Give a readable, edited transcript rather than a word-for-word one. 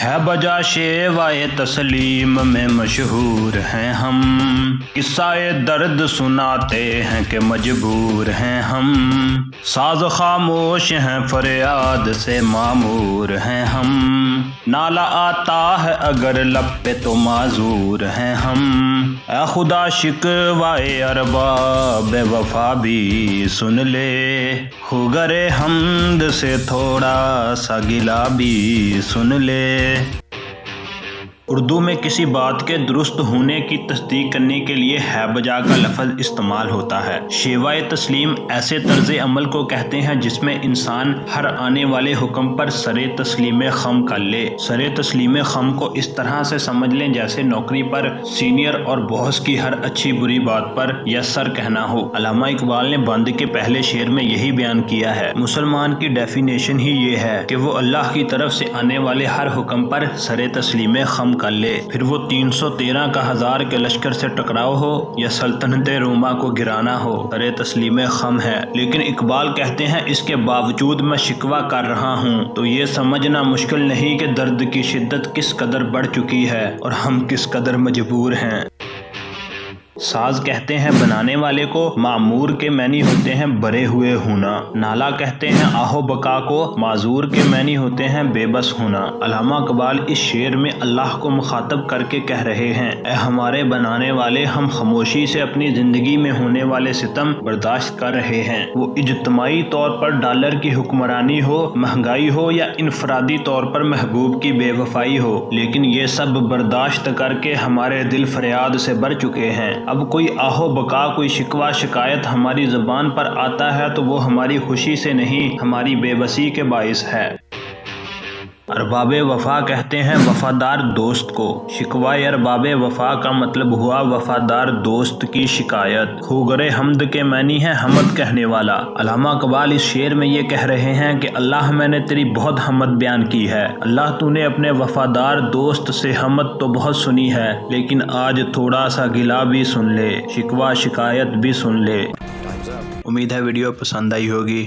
ہے بجا شیوائے تسلیم میں مشہور ہیں ہم، قصہ درد سناتے ہیں کہ مجبور ہیں ہم، ساز خاموش ہیں فریاد سے معمور ہیں ہم، نالا آتا ہے اگر لب پہ تو معذور ہیں ہم، اے خدا شکوائے ارباب وفا بھی سن لے، ہو گرے حمد سے تھوڑا سا گلہ بھی سن لے۔ اردو میں کسی بات کے درست ہونے کی تصدیق کرنے کے لیے ہے بجا کا لفظ استعمال ہوتا ہے۔ شیوائے تسلیم ایسے طرز عمل کو کہتے ہیں جس میں انسان ہر آنے والے حکم پر سر تسلیم خم کر لے۔ سر تسلیم خم کو اس طرح سے سمجھ لیں جیسے نوکری پر سینئر اور باس کی ہر اچھی بری بات پر یس سر کہنا ہو۔ علامہ اقبال نے بند کے پہلے شعر میں یہی بیان کیا ہے۔ مسلمان کی ڈیفینیشن ہی یہ ہے کہ وہ اللہ کی طرف سے آنے والے ہر حکم پر سر تسلیم خم کر لے، پھر وہ 313 کا ہزار کے لشکر سے ٹکراؤ ہو یا سلطنت روما کو گرانا ہو، سر تسلیم خم ہے۔ لیکن اقبال کہتے ہیں اس کے باوجود میں شکوہ کر رہا ہوں تو یہ سمجھنا مشکل نہیں کہ درد کی شدت کس قدر بڑھ چکی ہے اور ہم کس قدر مجبور ہیں۔ ساز کہتے ہیں بنانے والے کو، معمور کے معنی ہوتے ہیں برے ہوئے ہونا، نالا کہتے ہیں آہو بقا کو، معذور کے معنی ہوتے ہیں بے بس ہونا۔ علامہ اقبال اس شعر میں اللہ کو مخاطب کر کے کہہ رہے ہیں، اے ہمارے بنانے والے، ہم خاموشی سے اپنی زندگی میں ہونے والے ستم برداشت کر رہے ہیں، وہ اجتماعی طور پر ڈالر کی حکمرانی ہو، مہنگائی ہو یا انفرادی طور پر محبوب کی بے وفائی ہو، لیکن یہ سب برداشت کر کے ہمارے دل فریاد سے بھر چکے ہیں۔ اب کوئی آہو بقا، کوئی شکوہ شکایت ہماری زبان پر آتا ہے تو وہ ہماری خوشی سے نہیں، ہماری بے بسی کے باعث ہے۔ ارباب وفا کہتے ہیں وفادار دوست کو، شکوہ ارباب وفا کا مطلب ہوا وفادار دوست کی شکایت۔ خوگر حمد کے معنی ہے حمد کہنے والا۔ علامہ اقبال اس شعر میں یہ کہہ رہے ہیں کہ اللہ میں نے تیری بہت حمد بیان کی ہے، اللہ تو نے اپنے وفادار دوست سے حمد تو بہت سنی ہے، لیکن آج تھوڑا سا گلہ بھی سن لے، شکوہ شکایت بھی سن لے۔ امید ہے ویڈیو پسند آئی ہوگی۔